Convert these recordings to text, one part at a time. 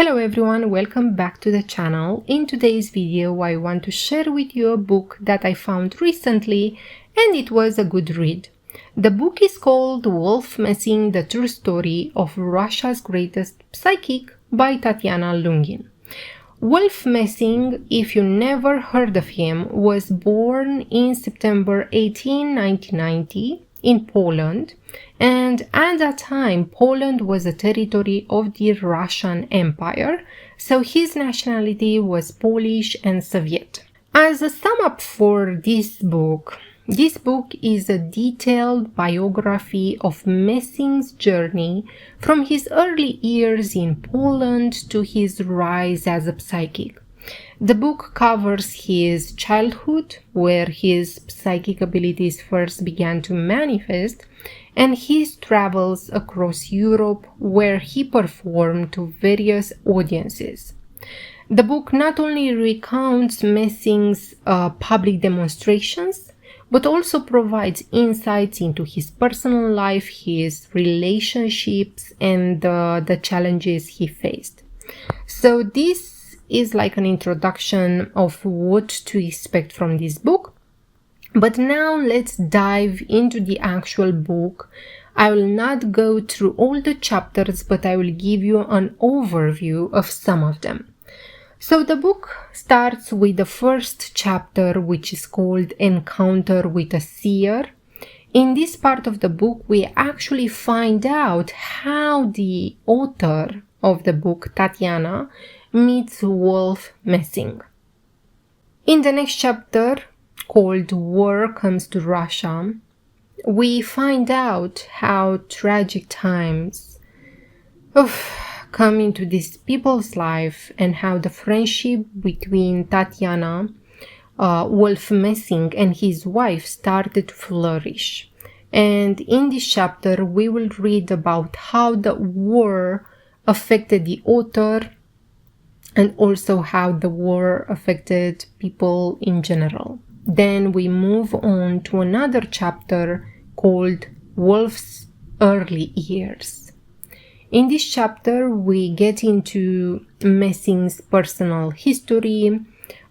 Hello everyone, welcome back to the channel. In today's video I want to share with you a book that I found recently and it was a good read. The book is called Wolf Messing: The True Story of Russia's Greatest Psychic by Tatiana Lungin. Wolf Messing, if you never heard of him, was born in September 1990 in Poland, and at that time Poland was a territory of the Russian Empire, so his nationality was Polish and Soviet. As a sum up for this book is a detailed biography of Messing's journey from his early years in Poland to his rise as a psychic. The book covers his childhood, where his psychic abilities first began to manifest, and his travels across Europe, where he performed to various audiences. The book not only recounts Messing's public demonstrations, but also provides insights into his personal life, his relationships, and the challenges he faced. So this is like an introduction of what to expect from this book. But now let's dive into the actual book. I will not go through all the chapters, but I will give you an overview of some of them. So the book starts with the first chapter, which is called Encounter with a Seer. In this part of the book, we actually find out how the author of the book, Tatiana, meets Wolf Messing. In the next chapter, called War Comes to Russia, we find out how tragic times come into these people's life and how the friendship between Tatiana, Wolf Messing, and his wife started to flourish. And in this chapter, we will read about how the war affected the author and also how the war affected people in general. Then we move on to another chapter called Wolf's Early Years. In this chapter, we get into Messing's personal history.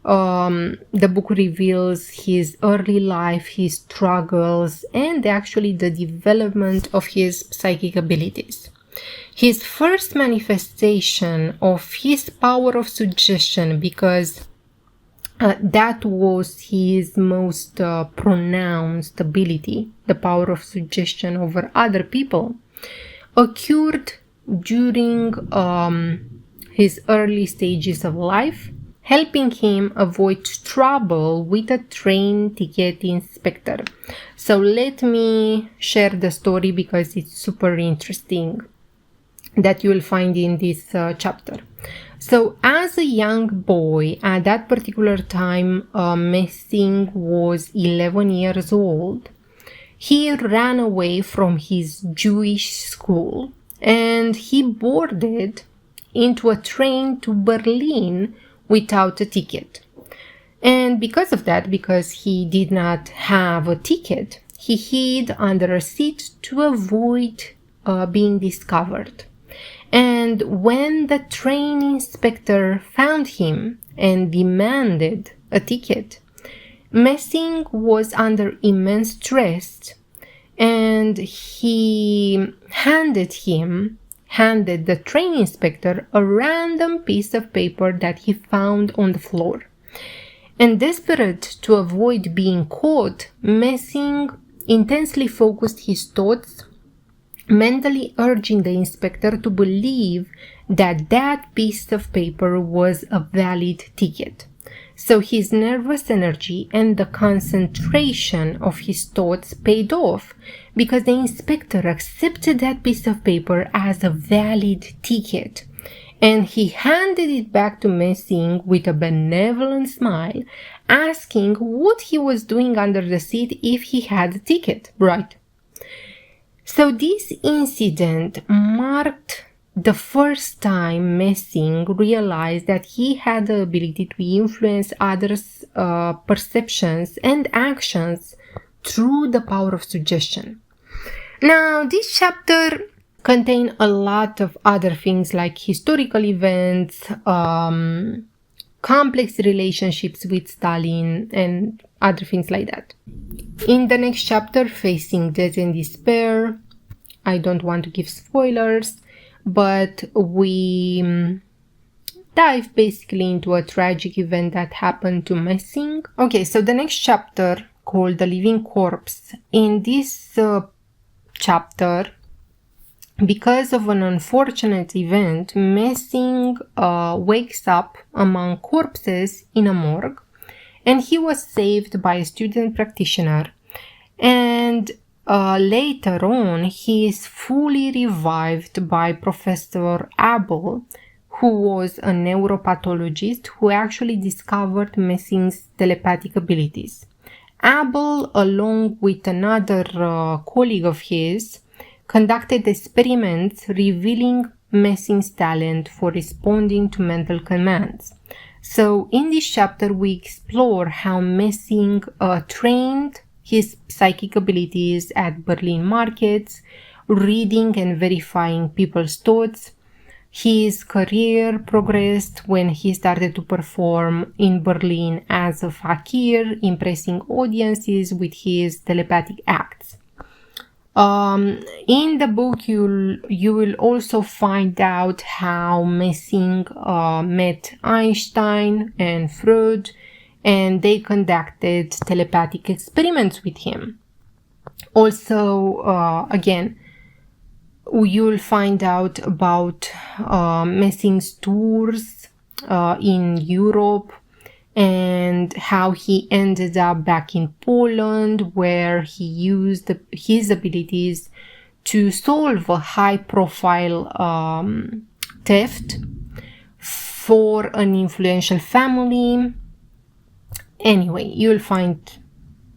The book reveals his early life, his struggles, and actually the development of his psychic abilities. His first manifestation of his power of suggestion, because that was his most pronounced ability, the power of suggestion over other people, occurred during his early stages of life, helping him avoid trouble with a train ticket inspector. So let me share the story because it's super interesting that you will find in this chapter. So as a young boy, at that particular time, Messing was 11 years old. He ran away from his Jewish school and he boarded into a train to Berlin without a ticket. And because of that, because he did not have a ticket, he hid under a seat to avoid being discovered. And when the train inspector found him and demanded a ticket, Messing was under immense stress, and he handed the train inspector a random piece of paper that he found on the floor. And desperate to avoid being caught, Messing intensely focused his thoughts, mentally urging the inspector to believe that that piece of paper was a valid ticket. So his nervous energy and the concentration of his thoughts paid off, because the inspector accepted that piece of paper as a valid ticket, and he handed it back to Messing with a benevolent smile, asking what he was doing under the seat if he had a ticket, right? So this incident marked the first time Messing realized that he had the ability to influence others' perceptions and actions through the power of suggestion. Now, this chapter contain a lot of other things like historical events, complex relationships with Stalin, and other things like that. In the next chapter, Facing Death and Despair, I don't want to give spoilers, but we dive basically into a tragic event that happened to Messing. Okay, so the next chapter, called The Living Corpse. In this chapter, because of an unfortunate event, Messing wakes up among corpses in a morgue, and he was saved by a student practitioner. And later on, he is fully revived by Professor Abel, who was a neuropathologist who actually discovered Messing's telepathic abilities. Abel, along with another colleague of his, conducted experiments revealing Messing's talent for responding to mental commands. So in this chapter, we explore how Messing trained his psychic abilities at Berlin markets, reading and verifying people's thoughts. His career progressed when he started to perform in Berlin as a fakir, impressing audiences with his telepathic acts. In the book, you will also find out how Messing met Einstein and Freud, and they conducted telepathic experiments with him. Also, again, you'll find out about Messing's tours in Europe and how he ended up back in Poland, where he used his abilities to solve a high-profile theft for an influential family. Anyway, you'll find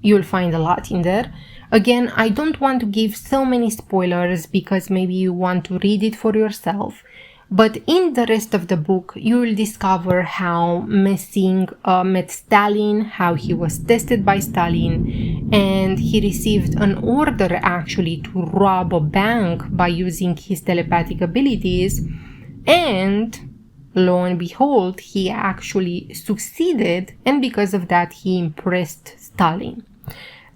a lot in there. Again, I don't want to give so many spoilers because maybe you want to read it for yourself. But in the rest of the book, you will discover how Messing met Stalin, how he was tested by Stalin, and he received an order actually to rob a bank by using his telepathic abilities. And lo and behold, he actually succeeded, and because of that, he impressed Stalin.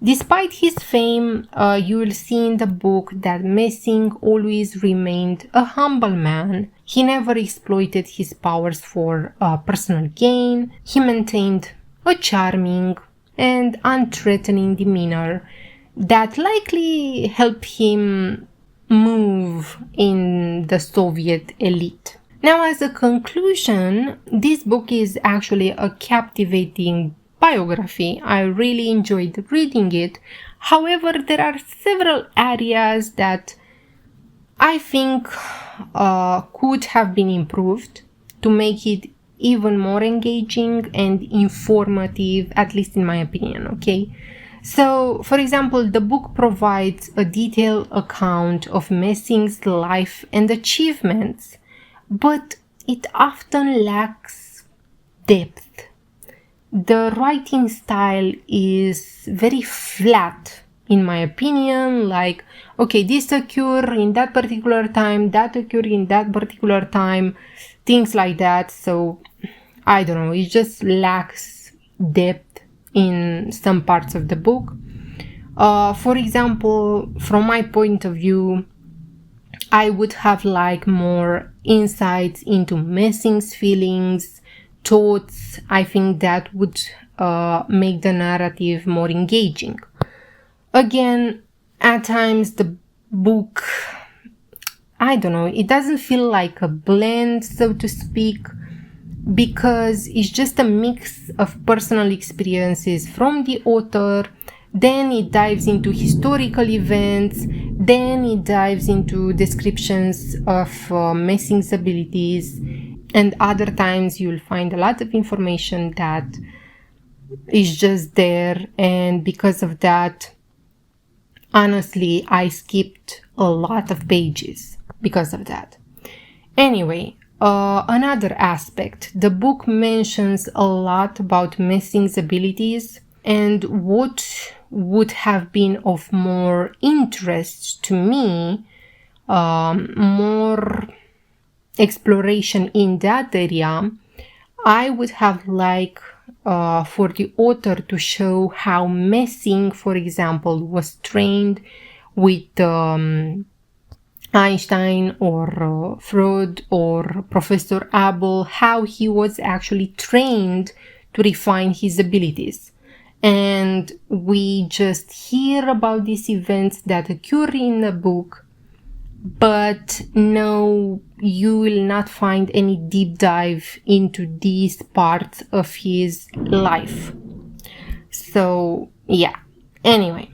Despite his fame, you will see in the book that Messing always remained a humble man. He never exploited his powers for personal gain. He maintained a charming and unthreatening demeanor that likely helped him move in the Soviet elite. Now, as a conclusion, this book is actually a captivating biography. I really enjoyed reading it. However, there are several areas that I think could have been improved to make it even more engaging and informative, at least in my opinion, okay? So, for example, the book provides a detailed account of Messing's life and achievements, but it often lacks depth. The writing style is very flat, in my opinion, like, okay, this occurred in that particular time, that occurred in that particular time, things like that. So, I don't know, it just lacks depth in some parts of the book. For example, from my point of view, I would have liked more insights into Messing's feelings, thoughts. I think that would make the narrative more engaging. Again, at times the book, I don't know, it doesn't feel like a blend, so to speak, because it's just a mix of personal experiences from the author. Then it dives into historical events, then it dives into descriptions of Messing's abilities, and other times you'll find a lot of information that is just there, and because of that, honestly, I skipped a lot of pages because of that. Anyway, another aspect, the book mentions a lot about Messing's abilities, and what would have been of more interest to me more exploration in that area, I would have liked for the author to show how Messing, for example, was trained with Einstein or Freud or Professor Abel, how he was actually trained to refine his abilities. And we just hear about these events that occur in the book, but no, you will not find any deep dive into these parts of his life. So yeah, anyway,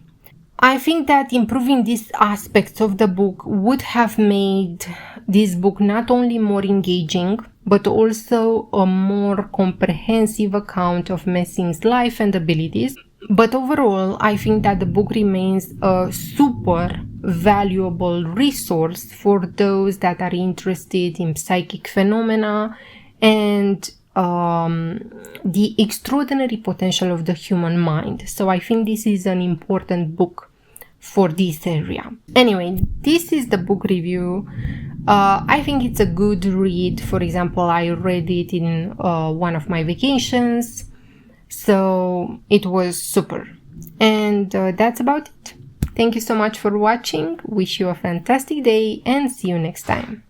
I think that improving these aspects of the book would have made this book not only more engaging, but also a more comprehensive account of Messing's life and abilities. But overall, I think that the book remains a super valuable resource for those that are interested in psychic phenomena and the extraordinary potential of the human mind. So I think this is an important book for this area. Anyway, this is the book review. I think it's a good read. For example, I read it in one of my vacations, so it was super. And that's about it. Thank you so much for watching. Wish you a fantastic day and see you next time.